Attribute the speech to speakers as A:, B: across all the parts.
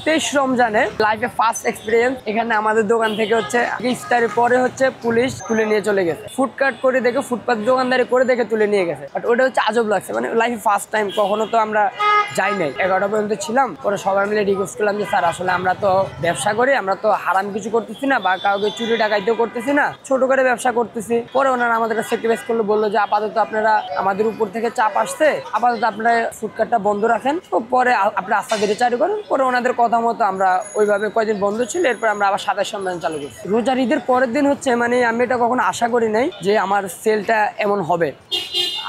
A: 23 রমজানে লাইফে first experience. এখানে আমাদের দোকান থেকে হচ্ছে ইফতারের পরে হচ্ছে পুলিশ তুলে নিয়ে চলে গেছে। ফুডকার্ট করে দেখে, ফুটপাত দোকানদারি করে দেখে তুলে নিয়ে গেছে। বাট ওটা হচ্ছে আজব লাগছে, মানে লাইফে ফার্স্ট টাইম। কখনো তো আমরা যাই নাই, 11টা পর্যন্ত ছিলাম। পরে সবাই মিলে রিকোয়েস্ট করলাম যে স্যার আসলে আমরা তো ব্যবসা করি, আমরা তো হারাম কিছু করতেছি না বা কাউকে চুরি ডাকাইতেও করতেছি না, ছোট করে ব্যবসা করতেছি। পরে ওনারা আমাদের স্যাক্রিফাইস করলো, বললো যে আপাতত আপনারা আমাদের উপর থেকে চাপ আসছে, আপাতত আপনারা ফুডকার্টটা বন্ধ রাখেন, তো পরে আপনারা আস্থা ধীরে চালু করেন। পরে ওনাদের কথা মতো আমরা ওইভাবে কয়েকদিন বন্ধ ছিল, এরপর আমরা আবার 27 রমজান চালু করছি। রোজার ঈদের পরের দিন হচ্ছে মানে আমি এটা কখনো আশা করি নাই যে আমার সেলটা এমন হবে।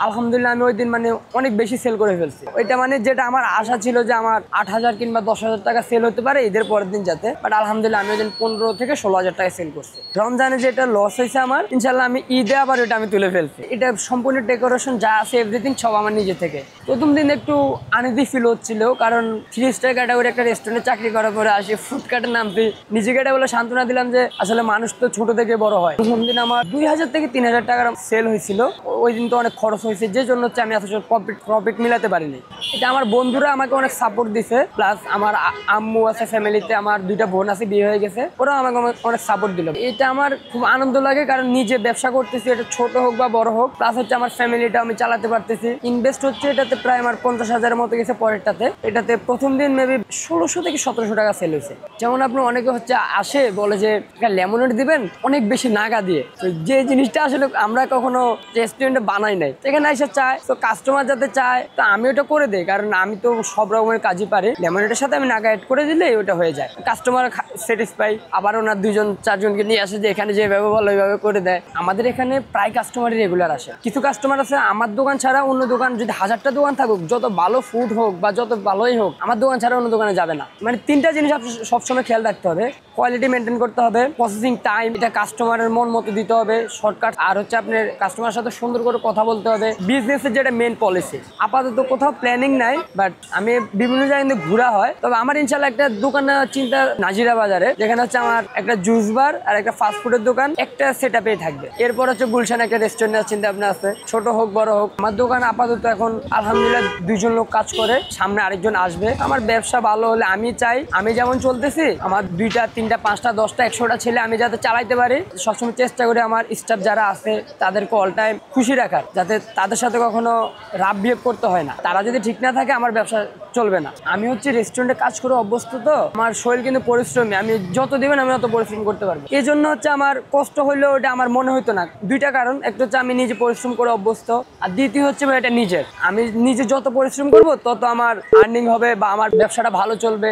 A: আলহামদুলিল্লাহ আমি ওই দিন মানে অনেক বেশি সেল করে ফেলছি। ওইটা মানে যেটা আমার আশা ছিল যে আমার 8,000 কিংবা 10,000 টাকা সেল হতে পারে ঈদের পরের দিন যাতে, বাট আলহামদুলিল্লাহ আমি ওই দিন 15 থেকে 16,000 টাকা সেল করছি। রমজানে যেটা লস হয়েছে আমার, ইনশাল্লাহ আমি ঈদে আবার ওটা আমি তুলে ফেলছি। এটা সম্পূর্ণ ডেকোরেশন যা আছে এভরিথিং সব আমার নিজে থেকে। প্রথম দিন একটু আনইজি ফিল হচ্ছিল, কারণ 3 স্টার ক্যাটাগরি একটা রেস্টুরেন্টে চাকরি করার পরে আসি ফুডকার্টের নামতে নিজেকে এটা বলে সান্ত্বনা দিলাম যে আসলে মানুষ তো ছোট থেকে বড় হয়। প্রথম দিন আমার 2,000 থেকে 3,000 টাকার সেল হয়েছিল। ওই দিন তো অনেক খরচ হয়েছে, যে জন্য হচ্ছে আমি আসলে প্রফিট মিলাতে পারিনি। এটা আমার বন্ধুরা আমাকে অনেক সাপোর্ট দিছে, প্লাস আমার আম্মু আছে ফ্যামিলিতে, আমার 2টা বোন আছে, বিয়ে হয়ে গেছে, ওরাও আমাকে অনেক সাপোর্ট দিল। এটা আমার খুব আনন্দ লাগে, কারণ নিজে ব্যবসা করতেছি, এটা ছোট হোক বা বড় হোক, প্লাস হচ্ছে আমার ফ্যামিলিটা আমি চালাতে পারতেছি। ইনভেস্ট হচ্ছে এটাতে প্রায় আমার 50,000-এর মতো গেছে পরেরটাতে। এটাতে প্রথম দিন মেবি 1600 থেকে 1700 টাকা সেল হয়েছে। যেমন আপনি অনেকে হচ্ছে আসে বলে যে লেমনেড দিবেন অনেক বেশি নাগা দিয়ে, যে জিনিসটা আসলে আমরা কখনো রেস্টুরেন্টে বানাই নাই। এখানে এসে চায় তো কাস্টমার যাতে চায়, তো আমি ওটা করে দিই, কারণ আমি তো সব রকমের কাজই পারি। লেমনেডের সাথে আমি নাগা অ্যাড করে দিলে ওটা হয়ে যায়, কাস্টমার স্যাটিসফাই। আবার ওনার 2-4জনকে নিয়ে আসে যে এখানে যেভাবে বলো ওইভাবে করে দেয়। আমাদের এখানে প্রায় কাস্টমারই রেগুলার আসে। কিছু কাস্টমার আছে আমার দোকান ছাড়া অন্য দোকান, যদি 1000টা দোকান থাকুক, যত ভালো ফুড হোক বা যত ভালোই হোক, আমার দোকান ছাড়া অন্য দোকানে যাবে না। মানে 3টা জিনিস সবসময় খেয়াল রাখতে হবে। কোয়ালিটি মেনটেন করতে হবে, প্রসেসিং টাইম এটা কাস্টমারের মন মতো দিতে হবে, শর্টকাট, আর হচ্ছে আপনার কাস্টমারের সাথে সুন্দর করে কথা বলতে হবে। বিজনেসের যেটা মেন পলিসি, আপাতত কোথাও প্ল্যানিং নাই, বাট আমি বিভিন্ন জায়গায় ঘোরা হয়। তবে আমার ইনশাল্লাহ একটা দোকান চিন্তা নাজিরা বাজারে, যেখানে হচ্ছে আমার একটা জুস বার আর একটা ফাস্টফুডের দোকান একটা সেট আপেই থাকবে। এরপর হচ্ছে গুলশানে একটা রেস্টুরেন্টের চিন্তা ভাবনা আছে, ছোট হোক বড় হোক। আমার দোকান আপাতত এখন আলহামদুলিল্লাহ 2জন লোক কাজ করে, সামনে আরেকজন আসবে। আমার ব্যবসা ভালো হলে আমি চাই আমি যেমন চলতেছি আমার 2টা 3টা 5টা 10টা 100টা ছেলে আমি যাতে চালাইতে পারি। সবসময় চেষ্টা করি আমার স্টাফ যারা আছে তাদেরকে অল টাইম খুশি রাখার, যাতে তাদের সাথে কখনো রাফ বিহেভ করতে হয় না। তারা যদি ঠিক না থাকে আমার ব্যবসা চলবে না। আমি হচ্ছে রেস্টুরেন্টে কাজ করে অভ্যস্ত, তো আমার শরীর কিন্তু পরিশ্রমী, আমি যত দিবেন আমি তত পরিশ্রম করতে পারবো। এই জন্য হচ্ছে আমার কষ্ট হইলেও ওটা আমার মনে হইতো না। 2টা কারণ, একটা হচ্ছে আমি নিজে পরিশ্রম করে অভ্যস্ত, আর দ্বিতীয় হচ্ছে এটা নিজের। আমি নিজে যত পরিশ্রম করব তত আমার আর্নিং হবে বা আমার ব্যবসাটা ভালো চলবে।